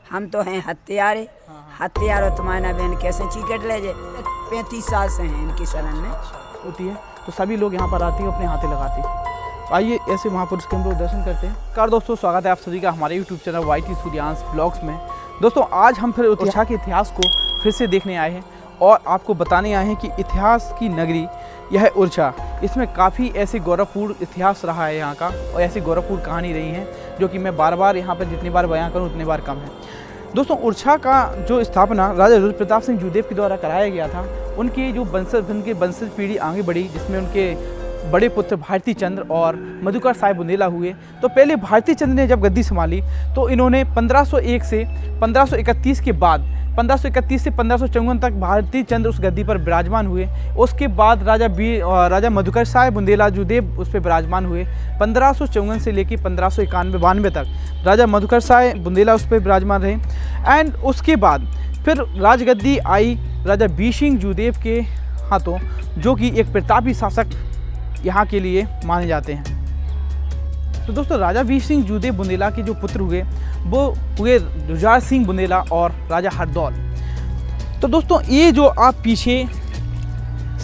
हम तो हैं हत्यारे। हत्यारो तुम्हारा बहन कैसे चिकट ले जाए। 35 साल से हैं इनकी शरण में होती है, तो सभी लोग यहाँ पर आते हैं, अपने हाथे लगाते हैं। आइए ऐसे महापुरुष के हम लोग दर्शन करते हैं। कार दोस्तों, स्वागत है आप सभी का हमारे YouTube channel YT Suryansh blogs में। दोस्तों, आज हम फिर ओरछा के इतिहास को फिर से देखने आए हैं और आपको बताने आए हैं कि इतिहास की नगरी यह है ओरछा। इसमें काफ़ी ऐसे गौरवपूर्ण इतिहास रहा है यहाँ का, और ऐसी गौरवपूर्ण कहानी रही है जो कि मैं बार बार यहाँ पर जितनी बार बयां करूँ उतनी बार कम है। दोस्तों, ओरछा का जो स्थापना राजा रुद्र प्रताप सिंह जूदेव के द्वारा कराया गया था। उनके जो वंशज पीढ़ी आगे बढ़ी, जिसमें उनके बड़े पुत्र भारती चंद्र और मधुकर साहेब बुंदेला हुए। तो पहले भारती चंद्र ने जब गद्दी संभाली तो इन्होंने 1501 से 1531 के बाद 1531 से 1554 तक भारती चंद्र उस गद्दी पर विराजमान हुए। उसके बाद राजा मधुकर साहेब बुंदेला जूदेव उस पर विराजमान हुए। 1554 से लेकर 1591-92 तक राजा मधुकर साहेब बुंदेला उस पर विराजमान रहे। एंड उसके बाद फिर राजगद्दी आई राजा बीर सिंह जूदेव के हाथों, जो कि एक प्रतापी शासक यहाँ के लिए माने जाते हैं। तो दोस्तों, राजा वीर सिंह जूदेव बुंदेला के जो पुत्र हुए वो हुए जुझार सिंह बुंदेला और राजा हरदौल। तो दोस्तों, ये जो आप पीछे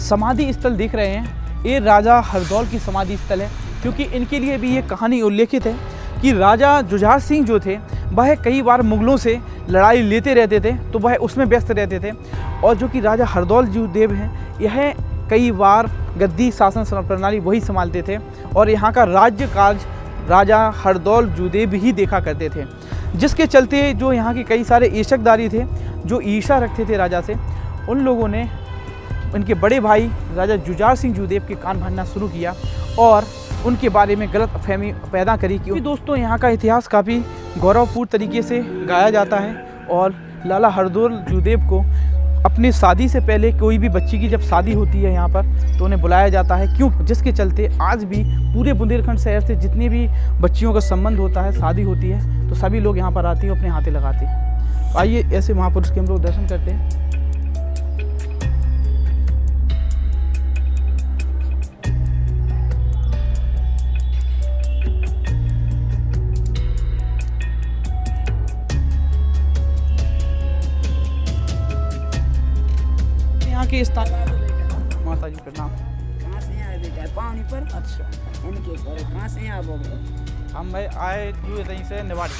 समाधि स्थल देख रहे हैं, ये राजा हरदौल की समाधि स्थल है, क्योंकि इनके लिए भी ये कहानी उल्लेखित है कि राजा जुझार सिंह जो थे वह कई बार मुगलों से लड़ाई लेते रहते थे, तो वह उसमें व्यस्त रहते थे। और जो कि राजा हरदौल जूदेव हैं, यह कई बार गद्दी शासन प्रणाली वही संभालते थे और यहाँ का राज्य कार्य राजा हरदौल जूदेव ही देखा करते थे। जिसके चलते जो यहाँ के कई सारे ईर्षकदारी थे, जो ईर्षा रखते थे राजा से, उन लोगों ने उनके बड़े भाई राजा जुझार सिंह जूदेव के कान भरना शुरू किया और उनके बारे में गलतफहमी पैदा करी। क्योंकि दोस्तों, यहाँ का इतिहास काफ़ी गौरवपूर्ण तरीके से गाया जाता है और लाला हरदौल जूदेव को अपनी शादी से पहले कोई भी बच्ची की जब शादी होती है यहाँ पर तो उन्हें बुलाया जाता है। क्यों? जिसके चलते आज भी पूरे बुंदेलखंड शहर से जितनी भी बच्चियों का संबंध होता है, शादी होती है, तो सभी लोग यहाँ पर आते हैं, अपने हाथे लगाते हैं। आइए ऐसे महापुरुष के हम लोग दर्शन करते हैं। के स्थान माता जी प्रणाम। कहाँ से आए बेटा? पानी पर। अच्छा, इनके पर कहाँ से आप? हम भाई आए जो यहीं से निवाड़ी।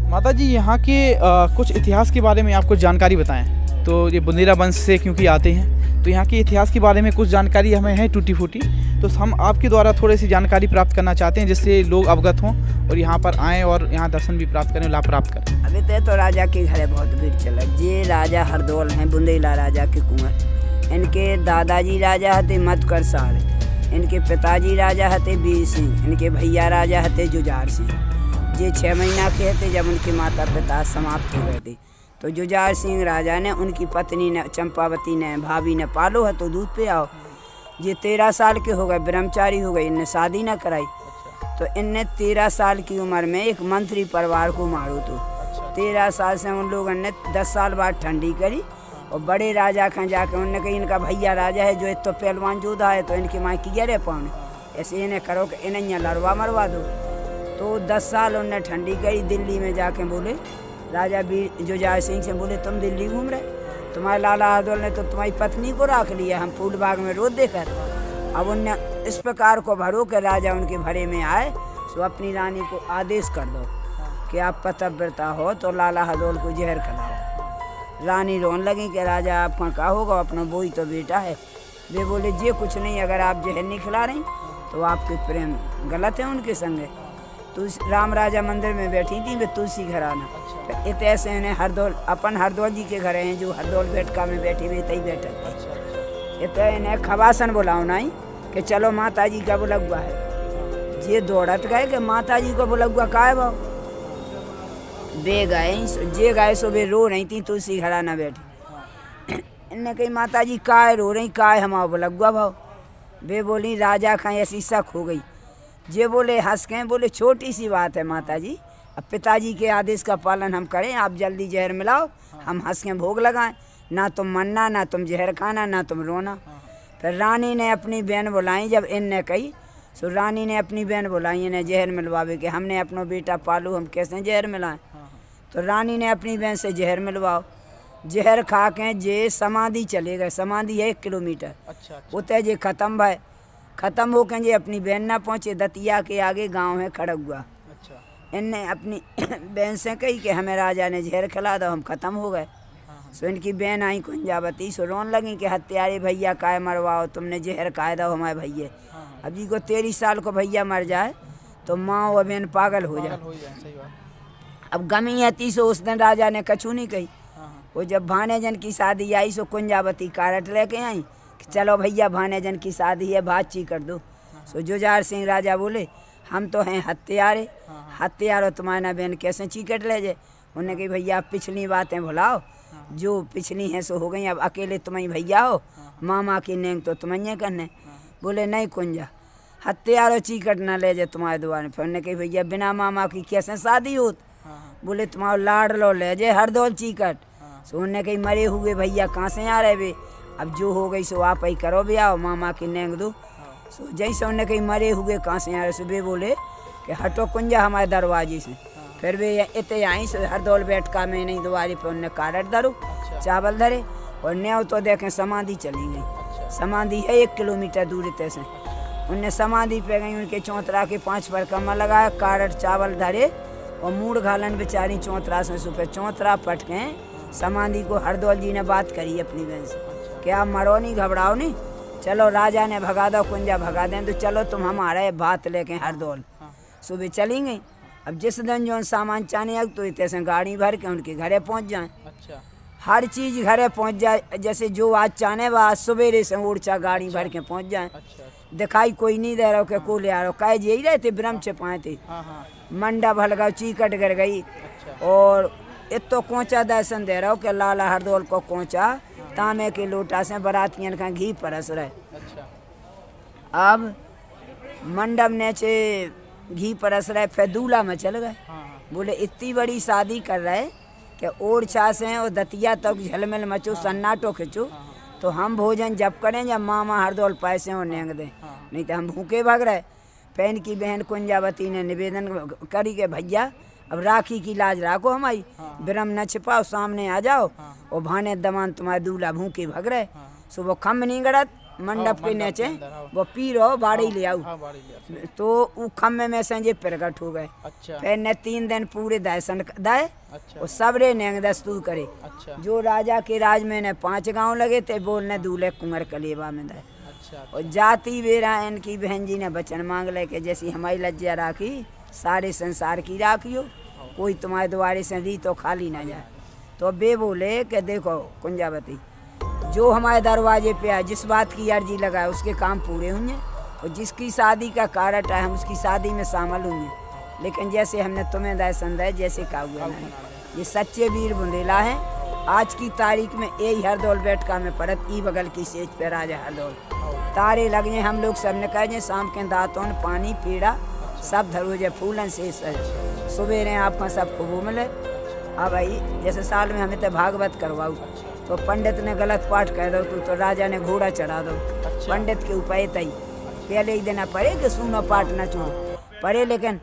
माता जी, यहाँ के कुछ इतिहास के बारे में आपको जानकारी बताएं। तो ये बुंदेला वंश से क्योंकि आते हैं, तो यहाँ के इतिहास के बारे में कुछ जानकारी हमें है टूटी फूटी, तो हम आपके द्वारा थोड़ी सी जानकारी प्राप्त करना चाहते हैं, जिससे लोग अवगत हों और यहाँ पर आएँ और यहाँ दर्शन भी प्राप्त करें, लाभ प्राप्त करें। अभी तो राजा के घरे बहुत भीड़ चला। ये राजा हरदौल हैं, बुंदेला राजा के कुंवर। इनके दादाजी राजा हते मधुकर साहब, इनके पिताजी राजा हते बीर सिंह, इनके भैया राजा हते जुझार सिंह। ये 6 महीना के थे जब उनके माता पिता समाप्त हो गए थे, तो जुझार सिंह राजा ने उनकी पत्नी ने चंपावती ने भाभी ने पालो है तो दूध पे आओ। ये 13 साल के हो गए, ब्रह्मचारी हो गए, इनने शादी ना कराई। तो इनने 13 साल की उम्र में एक मंत्री परिवार को मारो। तो 13 साल से उन लोगों ने 10 साल बाद ठंडी करी और बड़े राजा खां जाकर उनने कही इनका भैया राजा है जो एक तो पहलवान जोधा है, तो इनकी माँ की रे पाने ऐसे इन्हें करो कि इन्हें यहाँ लड़वा मरवा दो। तो 10 साल उनने ठंडी करी। दिल्ली में जाके बोले राजा जुझार सिंह से, बोले तुम दिल्ली घूम रहे, तुम्हारे लाला हरदौल ने तो तुम्हारी पत्नी को रख लिया, हम फूलबाग में रोज देखा। अब उनने इस प्रकार को भरो कि राजा उनके भरे में आए, तो अपनी रानी को आदेश कर दो कि आप पतिव्रता हो तो लाला हरदौल को जहर खिलाओ। रानी रोने लगी कि राजा आपका क्या होगा, अपना बोई तो बेटा है। वे बोले जे कुछ नहीं, अगर आप जहर नहीं खिला रही तो आपके प्रेम गलत है उनके संगे। तुलसी राम राजा मंदिर में बैठी थी वे तुलसी घराना। तो इत ऐसे इन्हें हरदौल अपन हरदौल जी के घर हैं जो हरदौल बैठका में बैठी हुई तही बैठक थी। इत इन्हें खवासन बुलाओ नहीं कि चलो माता जी का बुलगुआ है। ये दौड़त गए कि माता जी को बुलगुआ का है भाव। बे गए जे गए सो वे रो रही थी तुलसी घराना बैठी। इनने कही माता जी का रो रही, का है हमारा बुलगुआ भाव। वे बोली राजा खां ऐसी शक हो गई। जे बोले हंस के, बोले छोटी सी बात है माता जी, अब पिताजी के आदेश का पालन हम करें, आप जल्दी जहर मिलाओ, हम हंस के भोग लगाएं, ना तुम मरना, ना तुम जहर खाना, ना तुम रोना। फिर रानी ने अपनी बहन बुलाई, जब इनने कही तो रानी ने अपनी बहन बुलाई इन्हें जहर मिलवावे के, हमने अपना बेटा पालू, हम कैसे जहर मिलाएं। तो रानी ने अपनी बहन से जहर मिलवाओ, जहर खा के जे समाधि चले गए, समाधि है 1 किलोमीटर। अच्छा। उतने जे खत्म भाई, खत्म हो के जे अपनी बहन ना पहुँचे, दतिया के आगे गाँव है खड़गुआ। अच्छा। इनने अपनी बहन से कही कि हमें राजा ने जहर खिला दो, हम खत्म हो गए। सो इनकी बहन आई कुंजावती, सो रोन लगी कि हत्यारे भैया काय मरवाओ, तुमने जहर खाए दो हमारे भैया। अब जी को 13 साल को भैया मर जाए तो माँ और बहन पागल हो जाए। सही बात। अब गमी आती सो उस दिन राजा ने कछू नहीं कही। वो जब भानेजन की शादी आई सो कुंजावती कारट लेके आई कि चलो भैया भानेजन की शादी है, बातचीत कर दो। सो जुझार सिंह राजा बोले हम तो हैं हत्यारे, हत्यारो तुम्हारा बहन कैसे चीकट ले जाए। उन्होंने कही भैया आप पिछली बातें भुलाओ, जो पिछली हैं सो हो गई, अब अकेले तुम्हें भैया हो, मामा की नेंग तो तुम्हें करने। बोले नहीं कुंजा, हत्यारो चीकट ना ले जाए तुम्हारे द्वार। फिर उन्होंने कही भैया बिना मामा की कैसे शादी होत। बोले तुम्हारा लाड़ लो ले जाए हरदौल चीकट। सो उन्होंने कही मरे हुए भैया कहाँ से आ रहे वे, अब जो हो गई सो आप ही करो भी आओ, मामा की नेंग दो। सो जैसे उन्होंने कही मरे हुए कहाँ से आ रहे, सो वे बोले कि हटो कुंजा हमारे दरवाजे से। फिर वे इतने आई सो हरदौल बैठका में नहीं द्वारे पे उनने कारट धरो, चावल धरे और न्याव तो देखें समाधि चली गई। समाधि है 1 किलोमीटर दूर इतने से। उनने समाधि पे गई, उनके चौतरा के 5 परिक्रमा लगाया, कारट चावल धरे और मूड घालन बेचारी चौतरा से सुपे चौतरा पटके समाधि को हरदौल जी ने बात करी अपनी बहन से कि आप मरो नहीं, घबराओ नहीं, चलो राजा ने भगा दो, कुंजा भगा दें तो चलो तुम हमारे बात लेके हरदौल। सुबह चली गई। अब जिस दिन जो सामान चाने आग तो इतने से गाड़ी भर के उनके घरे पहुंच जाए। अच्छा। हर चीज़ घरे पहुंच जाए, जैसे जो आज चाने आज सवेरे से उड़चा गाड़ी भर के पहुंच जाए। अच्छा। दिखाई कोई नहीं दे रहा कि को ले आ रहा, कहे यही रहे थे ब्रह्म छिपाए थे। मंडा भल गया, चीकट गिर गई। और इतो कोचा दर्शन दे रहा हो कि लाला हरदौल को कोचा तांबे के लोटा से बरातियन का घी परस रहे। अब मंडप नीचे घी परस रहे, फिर दूल्हा में चल गए। बोले इतनी बड़ी शादी कर रहे कि ओरछा से और दतिया तक झलमिल मचो, सन्नाटो खिंचो, तो हम भोजन जब करें जब मामा हरदौल पैसे और नेंग दें, नहीं तो हम भूखे भाग रहे। फैन की बहन कुंजावती ने निवेदन करी के भैया अब राखी की लाज राखो हमारी, ब्रह्म न छिपाओ, सामने आ जाओ और भाने दमान तुम्हारे दूल्हा भूखे भाग रहे। सो वो खम्भ नहीं गड़त मंडप के नीचे, वो पी रहो बाड़ी ले आओ। तो वो खम्भे में से जे प्रकट हो गए। फिर ने 3 दिन पूरे दर्शन दाए और सबरे नेंग दस्तूर करे। जो राजा के राज में ने 5 गांव लगे थे, बोलने दूल्हे कुंवर कलेवा में दाए। और जाति बेरा इनकी बहन जी ने वचन मांग ले कि जैसी हमारी लज्जा राखी सारे संसार की राखियो, कोई तुम्हारे द्वारे से ली तो खाली ना जाए। तो बे बोले कि देखो कुंजावती, जो हमारे दरवाजे पे आए, जिस बात की अर्जी लगाए उसके काम पूरे होंगे, और जिसकी शादी का कारट है हम उसकी शादी में शामिल होंगे। लेकिन जैसे हमने तुम्हें दर्शन दिया जैसे का हुआ नहीं, ये सच्चे वीर बुंदेला हैं। आज की तारीख में यही हरदौल बैठका में पड़त ई बगल की सेज पे राजा हरदौल तारे लग जाए, हम लोग सब ने कहे शाम के दांतों पानी पीड़ा सब धरो जे फूलन से सवेरे आपका सब खूब मिले। अब भाई जैसे साल में हमें तो भागवत करवाऊ, तो पंडित ने गलत पाठ कह दो तो राजा ने घोड़ा चढ़ा दो। पंडित के ऊपर तई पहले ही देना पड़े कि सुनो पाठ न छोड़ो पड़े, लेकिन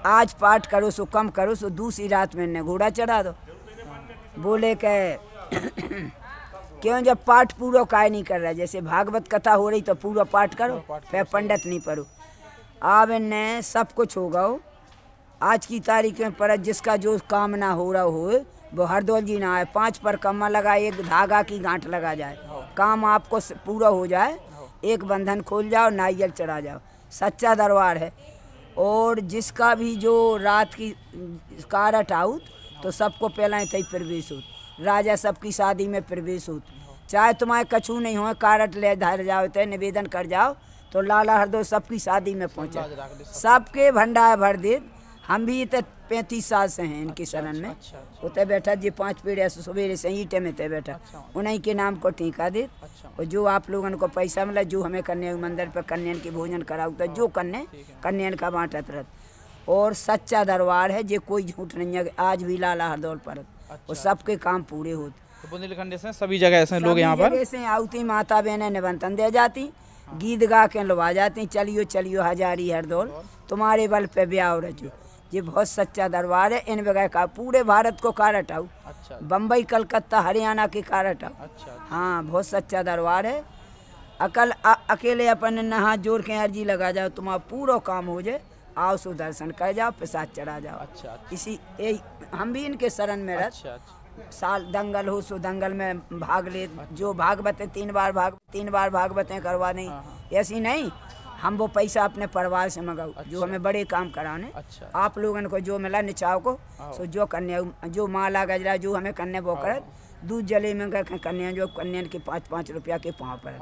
आज पाठ करो सो कम करो सो दूसरी रात में ने घोड़ा चढ़ा दो। बोले के क्यों जब पाठ पूरा काय नहीं कर रहा, जैसे भागवत कथा हो रही तो पूरा पाठ करो, फिर पंडित नहीं पढ़ो। अब इनने सब कुछ होगा आज की तारीख में पर जिसका जो कामना हो रहा हो वो हरदौल जी ना आए, 5 परिक्रमा लगाए, 1 धागा की गांठ लगा जाए, काम आपको पूरा हो जाए, एक बंधन खोल जाओ, नारियल चढ़ा जाओ, सच्चा दरबार है। और जिसका भी जो रात की कारट आउत तो सबको पहला ही प्रवेश हो, राजा सबकी शादी में प्रवेश हो, चाहे तुम्हारे कछू नहीं हो कारट ले धर जाओ तो निवेदन कर जाओ तो लाला हरदौल सबकी शादी में पहुँचा, सबके भंडार भर दे। हम भी तो 35 साल से हैं इनकी शरण में। उते बैठा जी 5 पीढ़िया सवेरे से ईंटे में ते बैठा, उन्हीं के नाम को टीका दे। और जो आप लोगों को पैसा मिला, जो हमें कन्या मंदिर पर कन्यान के भोजन कराऊ तो जो कन्या का बांटत रहत। और सच्चा दरबार है, ये कोई झूठ नहीं है। आज भी लाला हरदौल पर और सबके काम पूरे होते। तो बुंदेलखंड से सभी जगह ऐसे लोग यहाँ पर ऐसे आउती माता बहने निबंधन दे जाती, गीत गा के लवा जाती, चलियो चलियो हजारी हरदौल तुम्हारे बल पे ब्याह रचो। ये बहुत सच्चा दरबार है। इन बगैर का पूरे भारत को कारट आओ, बम्बई कलकत्ता हरियाणा के कारट आओ। हाँ, बहुत सच्चा दरबार है। अकेले अपन नहा जोड़ के अर्जी लगा जाओ, तुम्हारा पूरा काम हो जाए। आओ सो दर्शन कर जाओ, प्रसाद चढ़ा जाओ। इसी हम भी इनके शरण में रह। साल दंगल हो सो दंगल में भाग ले। जो भागवत 3 बार भागवतें करवा दें, ऐसी नहीं। हम वो पैसा अपने परिवार से मंगाओ। जो हमें बड़े काम कराने। आप लोगों को जो मिला निचाव को सो जो कन्या, जो माला गजरा जो हमें कन्या वो कर दूध जले में कन्या, जो कन्या के 5-5 रुपया के पाँव पर।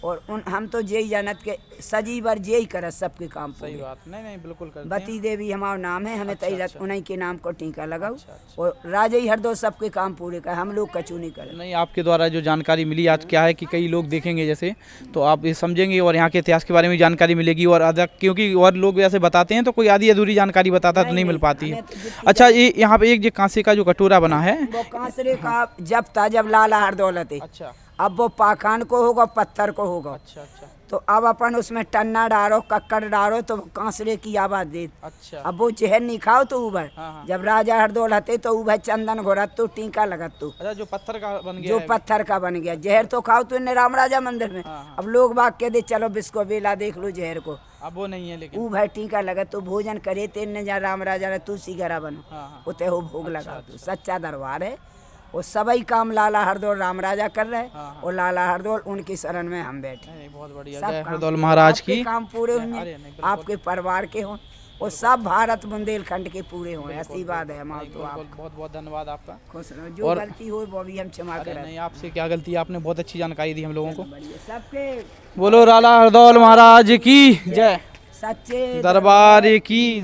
और हम तो यही जानत के सजी बार यही कर सबके काम। सही बात। नहीं बिल्कुल करते हैं। बती देवी हमारा नाम है, हमें उन्हीं के नाम को टीका लगाओ। और राजा ही हरदौल सबके काम पूरे कर, हम लोग कचू नहीं करें। नहीं, आपके द्वारा जो जानकारी मिली आज क्या है कि कई लोग देखेंगे जैसे, तो आप ये समझेंगे और यहाँ के इतिहास के बारे में जानकारी मिलेगी। और अधिक क्योंकि और लोग ऐसे बताते हैं तो कोई आधी अधूरी जानकारी बताता तो नहीं मिल पाती है। अच्छा, ये यहाँ पे एक कांसे का जो कटोरा बना है, वो कांसरे का जब लाला हरदौल थे। अच्छा। अब वो पाखान को होगा, पत्थर को होगा। अच्छा। तो अब अपन उसमें टन्ना डालो, कक्कड़ डालो तो कांसरे की आवाज दे। अच्छा। अब वो जहर नहीं खाओ तो उभर। हाँ। जब राजा हरदौल हते तो उभर चंदन घोरत तो टीका लगत तो। अच्छा, जो पत्थर का बन गया, जो पत्थर का बन गया। जहर तो खाओ तो राम राजा मंदिर में। हाँ। अब लोग बाग के दे चलो बिस्को बेला देख लो जहर को। अब वो नहीं है, लेकिन उभर टीका लगत तो भोजन करे तेन जा राम राजा ने तुलसी गरा बनो। उते हो भोग लगा। सच्चा दरबार है। वो सभी काम लाला हरदौल राम राजा कर रहे हैं। और लाला हरदौल उनकी शरण में हम बैठे। बहुत बढ़िया। जय हरदौल महाराज की काम पूरे होंगे, आपके परिवार के हों और सब भारत बुंदेलखंड के पूरे हों। ऐसी बात है हमारी। तो बहुत बहुत धन्यवाद आपका। खुश रहो। जो गलती हो वो भी हम क्षमा करें। नहीं, आपसे क्या गलती है, आपने बहुत अच्छी जानकारी दी हम लोगों को। सबके बोलो लाला हरदौल महाराज की जय, सच्चे दरबार की।